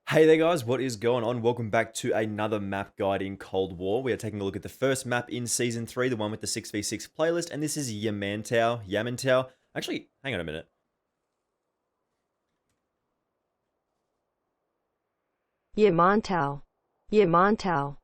Hey there guys, what is going on? Welcome back to another map guide in Cold War. We are taking a look at the first map in Season 3, the one with the 6v6 playlist, and this is Yamantau. Actually, hang on a minute. Yamantau. Yamantau.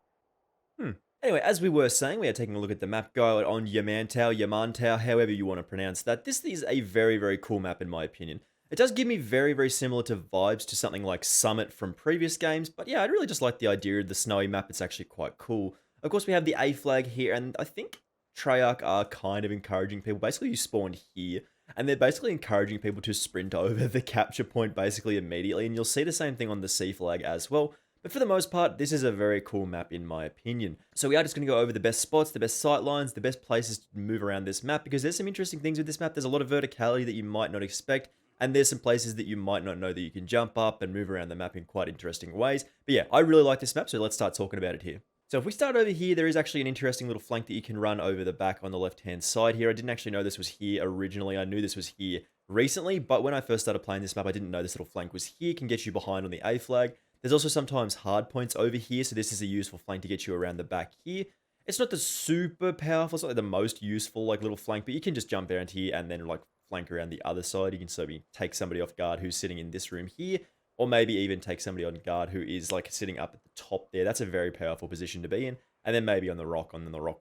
Hmm. Anyway, as we were saying, we are taking a look at the map guide on Yamantau, however you want to pronounce that. This is a very, very cool map in my opinion. It does give me very, very similar to vibes to something like Summit from previous games, but yeah, I really just like the idea of the snowy map. It's actually quite cool. Of course, we have the A flag here, and I think Treyarch are kind of encouraging people. Basically, you spawn here, and they're basically encouraging people to sprint over the capture point basically immediately, and you'll see the same thing on the C flag as well. But for the most part, this is a very cool map in my opinion. So we are just going to go over the best spots, the best sight lines, the best places to move around this map, because there's some interesting things with this map. There's a lot of verticality that you might not expect, and there's some places that you might not know that you can jump up and move around the map in quite interesting ways. But yeah, I really like this map, so let's start talking about it here. So if we start over here, there is actually an interesting little flank that you can run over the back on the left-hand side here. I didn't actually know this was here originally. I knew this was here recently, but when I first started playing this map, I didn't know this little flank was here. It can get you behind on the A flag. There's also sometimes hard points over here, so this is a useful flank to get you around the back here. It's not the super powerful, it's not like the most useful like little flank, but you can just jump around here and then like flank around the other side. You can sort of take somebody off guard who's sitting in this room here, or maybe even take somebody on guard who is like sitting up at the top there. That's a very powerful position to be in, and then maybe on the rock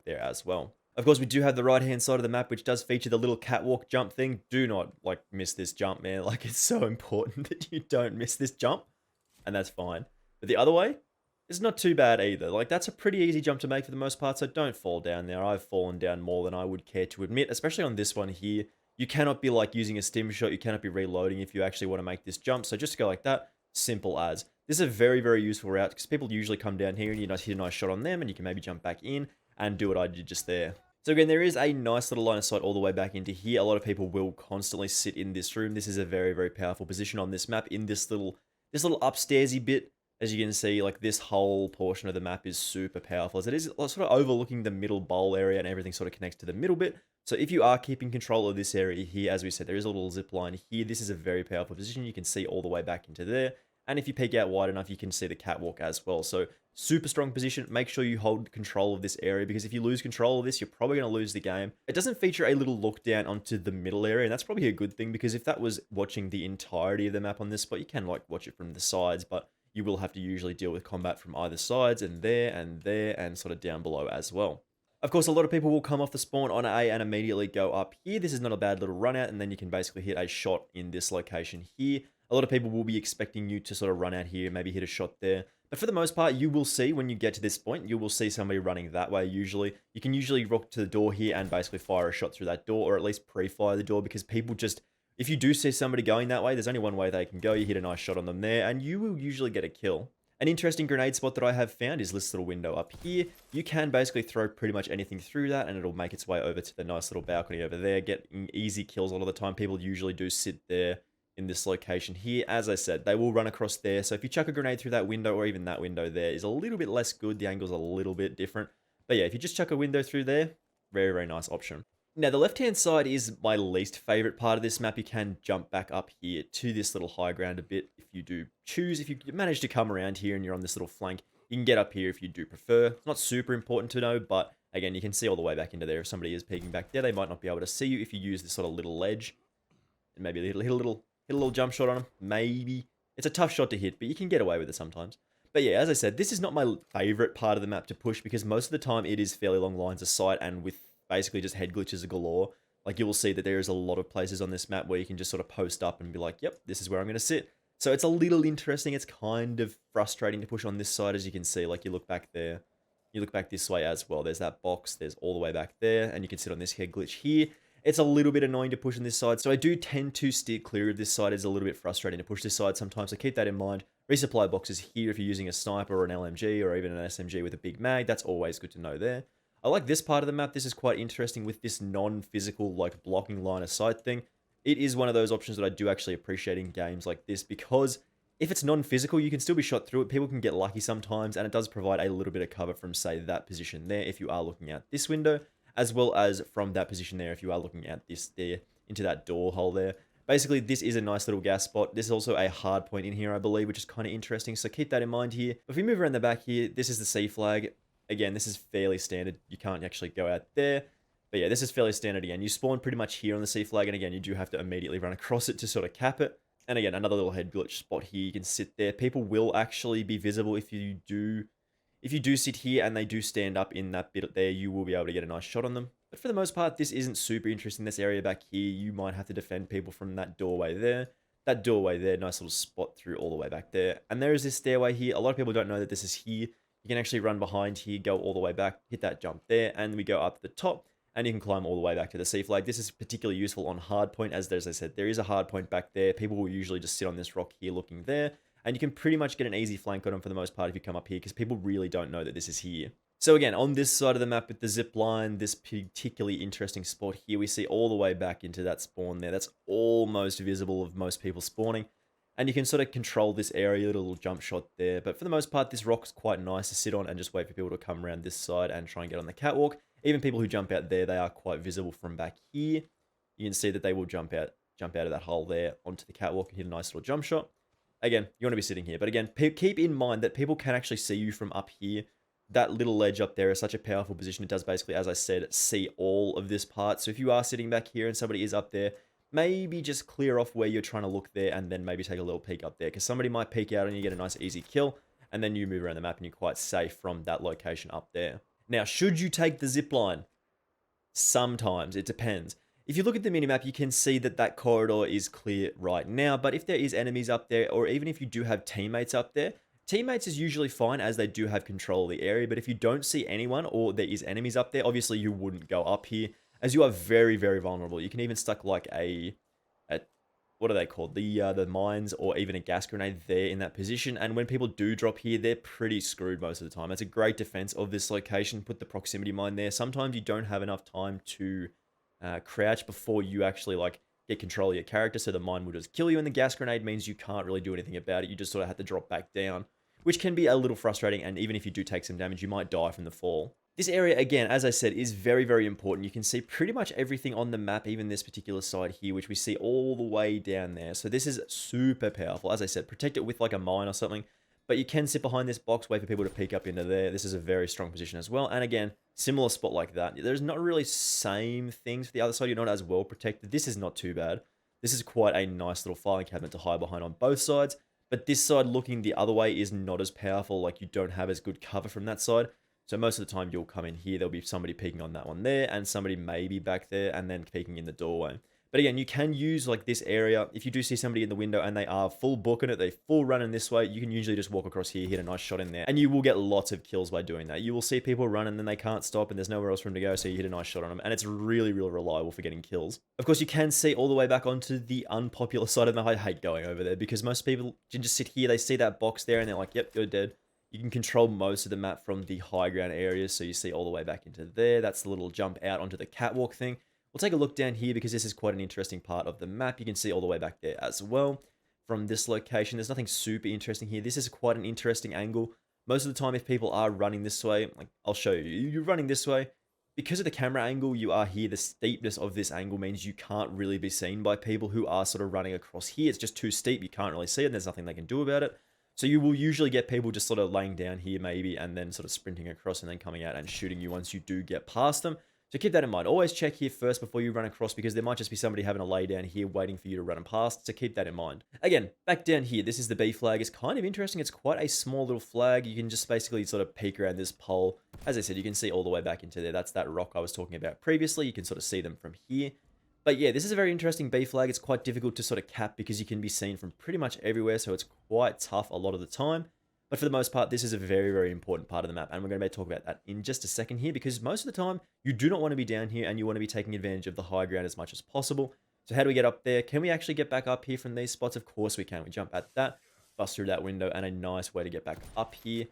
there as well. Of course, we do have the right-hand side of the map, which does feature the little catwalk jump thing. Do not, like, miss this jump, man. Like, it's so important that you don't miss this jump, and that's fine. But the other way is not too bad either. Like, that's a pretty easy jump to make for the most part, so don't fall down there. I've fallen down more than I would care to admit, especially on this one here. You cannot be, like, using a stim shot. You cannot be reloading if you actually want to make this jump, so just go like that. Simple as. This is a very, very useful route, because people usually come down here and you hit a nice shot on them, and you can maybe jump back in and do what I did just there. So again, there is a nice little line of sight all the way back into here. A lot of people will constantly sit in this room. This is a very, very powerful position on this map in this little upstairsy bit. As you can see, like this whole portion of the map is super powerful, as it is sort of overlooking the middle bowl area, and everything sort of connects to the middle bit. So if you are keeping control of this area here, as we said, there is a little zip line here. This is a very powerful position. You can see all the way back into there. And if you peek out wide enough, you can see the catwalk as well. So super strong position. Make sure you hold control of this area, because if you lose control of this, you're probably going to lose the game. It doesn't feature a little look down onto the middle area, and that's probably a good thing, because if that was watching the entirety of the map on this spot, you can like watch it from the sides, but you will have to usually deal with combat from either sides, and there and sort of down below as well. Of course, a lot of people will come off the spawn on A and immediately go up here. This is not a bad little run out, and then you can basically hit a shot in this location here. A lot of people will be expecting you to sort of run out here, maybe hit a shot there. But for the most part, you will see when you get to this point, you will see somebody running that way usually. You can usually rock to the door here and basically fire a shot through that door, or at least pre-fire the door, because people just, if you do see somebody going that way, there's only one way they can go. You hit a nice shot on them there, and you will usually get a kill. An interesting grenade spot that I have found is this little window up here. You can basically throw pretty much anything through that, and it'll make its way over to the nice little balcony over there. Getting easy kills a lot of the time. People usually do sit there in this location here. As I said, they will run across there. So if you chuck a grenade through that window, or even that window there, is a little bit less good. The angle's a little bit different. But yeah, if you just chuck a window through there, very, very nice option. Now, the left-hand side is my least favorite part of this map. You can jump back up here to this little high ground a bit if you do choose. If you manage to come around here and you're on this little flank, you can get up here if you do prefer. It's not super important to know, but again, you can see all the way back into there. If somebody is peeking back there, they might not be able to see you if you use this sort of little ledge. And maybe hit a little jump shot on them. Maybe. It's a tough shot to hit, but you can get away with it sometimes. But yeah, as I said, this is not my favorite part of the map to push, because most of the time it is fairly long lines of sight, and with basically just head glitches galore. Like, you will see that there is a lot of places on this map where you can just sort of post up and be like, yep, this is where I'm going to sit. So it's a little interesting. It's kind of frustrating to push on this side, as you can see. Like, you look back there, you look back this way as well. There's that box, there's all the way back there, and you can sit on this head glitch here. It's a little bit annoying to push on this side, so I do tend to steer clear of this side. It's a little bit frustrating to push this side sometimes, so keep that in mind. Resupply boxes here if you're using a sniper or an LMG or even an SMG with a big mag. That's always good to know there. I like this part of the map. This is quite interesting with this non-physical, like, blocking line of sight thing. It is one of those options that I do actually appreciate in games like this, because if it's non-physical, you can still be shot through it. People can get lucky sometimes, and it does provide a little bit of cover from, say, that position there if you are looking at this window, as well as from that position there if you are looking at this there into that door hole there. Basically, this is a nice little gas spot. This is also a hard point in here, I believe, which is kind of interesting. So keep that in mind here. If we move around the back here, this is the C flag. Again, this is fairly standard. You can't actually go out there. But yeah, this is fairly standard again. You spawn pretty much here on the C flag, and again, you do have to immediately run across it to sort of cap it. And again, another little head glitch spot here. You can sit there. People will actually be visible if you do sit here and they do stand up in that bit there, you will be able to get a nice shot on them. But for the most part, this isn't super interesting. This area back here, you might have to defend people from that doorway there. That doorway there, nice little spot through all the way back there. And there is this stairway here. A lot of people don't know that this is here. You can actually run behind here, go all the way back, hit that jump there, and we go up to the top, and you can climb all the way back to the C flag. This is particularly useful on hard point, as I said, there is a hard point back there. People will usually just sit on this rock here looking there. And you can pretty much get an easy flank on them for the most part if you come up here, because people really don't know that this is here. So again, on this side of the map with the zip line, this particularly interesting spot here, we see all the way back into that spawn there. That's almost visible of most people spawning. And you can sort of control this area, a little jump shot there. But for the most part, this rock's quite nice to sit on and just wait for people to come around this side and try and get on the catwalk. Even people who jump out there, they are quite visible from back here. You can see that they will jump out of that hole there onto the catwalk and hit a nice little jump shot. Again, you want to be sitting here. But again, keep in mind that people can actually see you from up here. That little ledge up there is such a powerful position. It does basically, as I said, see all of this part. So if you are sitting back here and somebody is up there, maybe just clear off where you're trying to look there and then maybe take a little peek up there. Because somebody might peek out and you get a nice easy kill. And then you move around the map and you're quite safe from that location up there. Now, should you take the zip line? Sometimes. It depends. If you look at the minimap, you can see that that corridor is clear right now. But if there is enemies up there, or even if you do have teammates up there, teammates is usually fine as they do have control of the area. But if you don't see anyone or there is enemies up there, obviously you wouldn't go up here as you are very, very vulnerable. You can even stuck like a what are they called? The mines or even a gas grenade there in that position. And when people do drop here, they're pretty screwed most of the time. That's a great defense of this location. Put the proximity mine there. Sometimes you don't have enough time to crouch before you actually like get control of your character, so the mine will just kill you, and the gas grenade means you can't really do anything about it. You just sort of have to drop back down, which can be a little frustrating, and even if you do take some damage, you might die from the fall. This area, again, as I said, is very, very important. You can see pretty much everything on the map, even this particular side here, which we see all the way down there. So this is super powerful. As I said, protect it with like a mine or something, but you can sit behind this box, wait for people to peek up into there. This is a very strong position as well. And again, similar spot like that. There's not really same things for the other side. You're not as well protected. This is not too bad. This is quite a nice little filing cabinet to hide behind on both sides. But this side looking the other way is not as powerful. Like you don't have as good cover from that side. So most of the time you'll come in here, there'll be somebody peeking on that one there, and somebody maybe back there, and then peeking in the doorway. But again, you can use like this area. If you do see somebody in the window and they are full booking it, they full running this way, you can usually just walk across here, hit a nice shot in there, and you will get lots of kills by doing that. You will see people run and then they can't stop and there's nowhere else for them to go, so you hit a nice shot on them, and it's really, really reliable for getting kills. Of course, you can see all the way back onto the unpopular side of the map. I hate going over there because most people can just sit here, they see that box there and they're like, yep, you're dead. You can control most of the map from the high ground areas, so you see all the way back into there. That's the little jump out onto the catwalk thing. We'll take a look down here because this is quite an interesting part of the map. You can see all the way back there as well from this location. There's nothing super interesting here. This is quite an interesting angle. Most of the time, if people are running this way, like I'll show you, you're running this way. Because of the camera angle you are here, the steepness of this angle means you can't really be seen by people who are sort of running across here. It's just too steep. You can't really see it, and there's nothing they can do about it. So you will usually get people just sort of laying down here maybe and then sort of sprinting across and then coming out and shooting you once you do get past them. So keep that in mind. Always check here first before you run across because there might just be somebody having a lay down here waiting for you to run them past. So keep that in mind. Again, back down here, this is the B flag. It's kind of interesting. It's quite a small little flag. You can just basically sort of peek around this pole. As I said, you can see all the way back into there. That's that rock I was talking about previously. You can sort of see them from here. But yeah, this is a very interesting B flag. It's quite difficult to sort of cap because you can be seen from pretty much everywhere. So it's quite tough a lot of the time. But for the most part, this is a very, very important part of the map. And we're going to talk about that in just a second here because most of the time, you do not want to be down here and you want to be taking advantage of the high ground as much as possible. So how do we get up there? Can we actually get back up here from these spots? Of course we can. We jump at that, bust through that window, and a nice way to get back up here.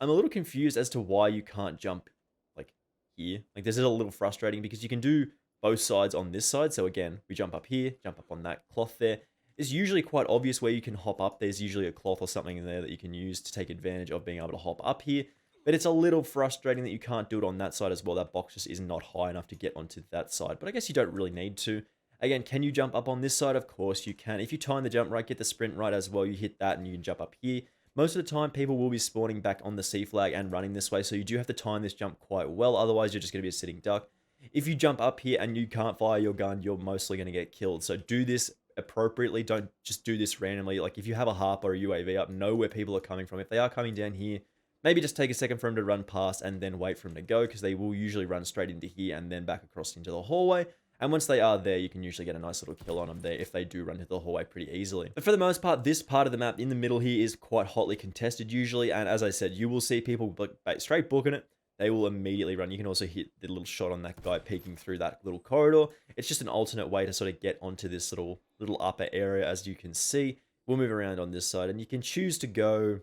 I'm a little confused as to why you can't jump like here. Like this is a little frustrating because you can do both sides on this side. So again, we jump up here, jump up on that cloth there. It's usually quite obvious where you can hop up. There's usually a cloth or something in there that you can use to take advantage of being able to hop up here. But it's a little frustrating that you can't do it on that side as well. That box just is not high enough to get onto that side. But I guess you don't really need to. Again, can you jump up on this side? Of course you can. If you time the jump right, get the sprint right as well, you hit that and you can jump up here. Most of the time, people will be spawning back on the C flag and running this way, so you do have to time this jump quite well, otherwise you're just going to be a sitting duck. If you jump up here and you can't fire your gun, you're mostly going to get killed. So do this appropriately. Don't just do this randomly. Like if you have a harp or a UAV up, know where people are coming from. If they are coming down here, maybe just take a second for them to run past and then wait for them to go, because they will usually run straight into here and then back across into the hallway. And once they are there, you can usually get a nice little kill on them there if they do run into the hallway pretty easily. But for the most part, this part of the map in the middle here is quite hotly contested usually. And as I said, you will see people straight booking it. They will immediately run. You can also hit the little shot on that guy peeking through that little corridor. It's just an alternate way to sort of get onto this little upper area, as you can see. We'll move around on this side, and you can choose to go...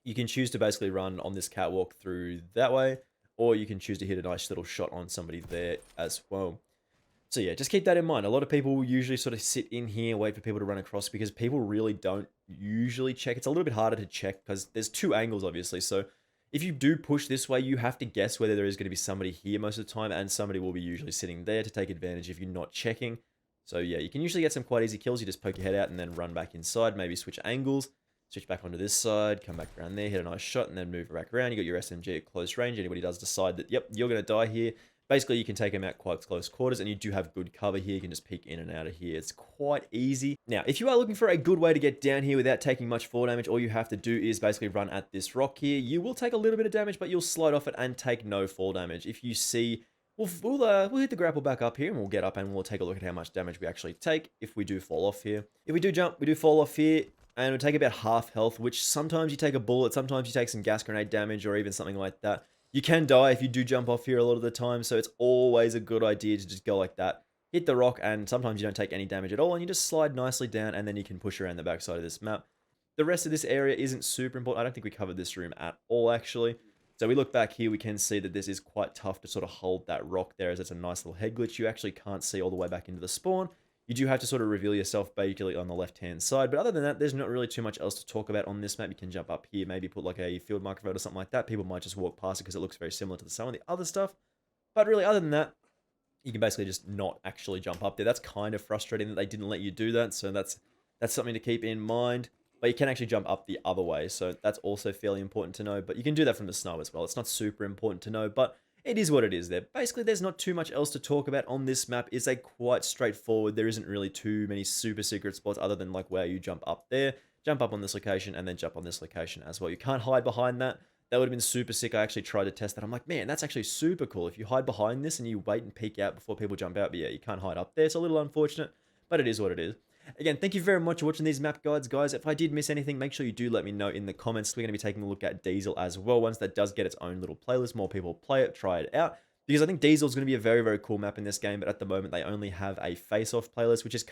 You can choose to basically run on this catwalk through that way, or you can choose to hit a nice little shot on somebody there as well. So yeah, just keep that in mind. A lot of people will usually sort of sit in here, wait for people to run across, because people really don't usually check. It's a little bit harder to check because there's two angles, obviously. So if you do push this way, you have to guess whether there is going to be somebody here most of the time, and somebody will be usually sitting there to take advantage if you're not checking. So yeah, you can usually get some quite easy kills. You just poke your head out and then run back inside, maybe switch angles, switch back onto this side, come back around there, hit a nice shot, and then move back around. You got your SMG at close range. Anybody does decide that, yep, you're going to die here, basically you can take them out quite close quarters, and you do have good cover here. You can just peek in and out of here. It's quite easy. Now, if you are looking for a good way to get down here without taking much fall damage, all you have to do is basically run at this rock here. You will take a little bit of damage, but you'll slide off it and take no fall damage. If you see... We'll hit the grapple back up here, and we'll get up and we'll take a look at how much damage we actually take if we do fall off here. If we do jump, we do fall off here, and it'll take about half health, which sometimes you take a bullet, sometimes you take some gas grenade damage, or even something like that. You can die if you do jump off here a lot of the time, so it's always a good idea to just go like that. Hit the rock, and sometimes you don't take any damage at all, and you just slide nicely down, and then you can push around the backside of this map. The rest of this area isn't super important. I don't think we covered this room at all, actually. So we look back here, we can see that this is quite tough to sort of hold that rock there, as it's a nice little head glitch. You actually can't see all the way back into the spawn. You do have to sort of reveal yourself basically on the left-hand side. But other than that, there's not really too much else to talk about on this map. You can jump up here, maybe put like a field microphone or something like that. People might just walk past it because it looks very similar to some of the other stuff. But really, other than that, you can basically just not actually jump up there. That's kind of frustrating that they didn't let you do that. So that's something to keep in mind. But you can actually jump up the other way, so that's also fairly important to know. But you can do that from the snow as well. It's not super important to know, but it is what it is there. Basically, there's not too much else to talk about on this map. It's quite straightforward. There isn't really too many super secret spots other than like where you jump up there, jump up on this location, and then jump on this location as well. You can't hide behind that. That would have been super sick. I actually tried to test that. I'm like, man, that's actually super cool. If you hide behind this and you wait and peek out before people jump out, but yeah, you can't hide up there. It's a little unfortunate, but it is what it is. Again, thank you very much for watching these map guides, guys. If I did miss anything, make sure you do let me know in the comments. We're going to be taking a look at Diesel as well. Once that does get its own little playlist, more people play it, try it out. Because I think Diesel is going to be a very, very cool map in this game. But at the moment, they only have a face-off playlist, which is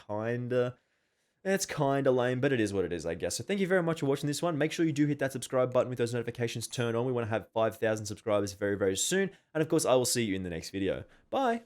it's kind of lame, but it is what it is, I guess. So thank you very much for watching this one. Make sure you do hit that subscribe button with those notifications turned on. We want to have 5,000 subscribers very, very soon. And of course, I will see you in the next video. Bye!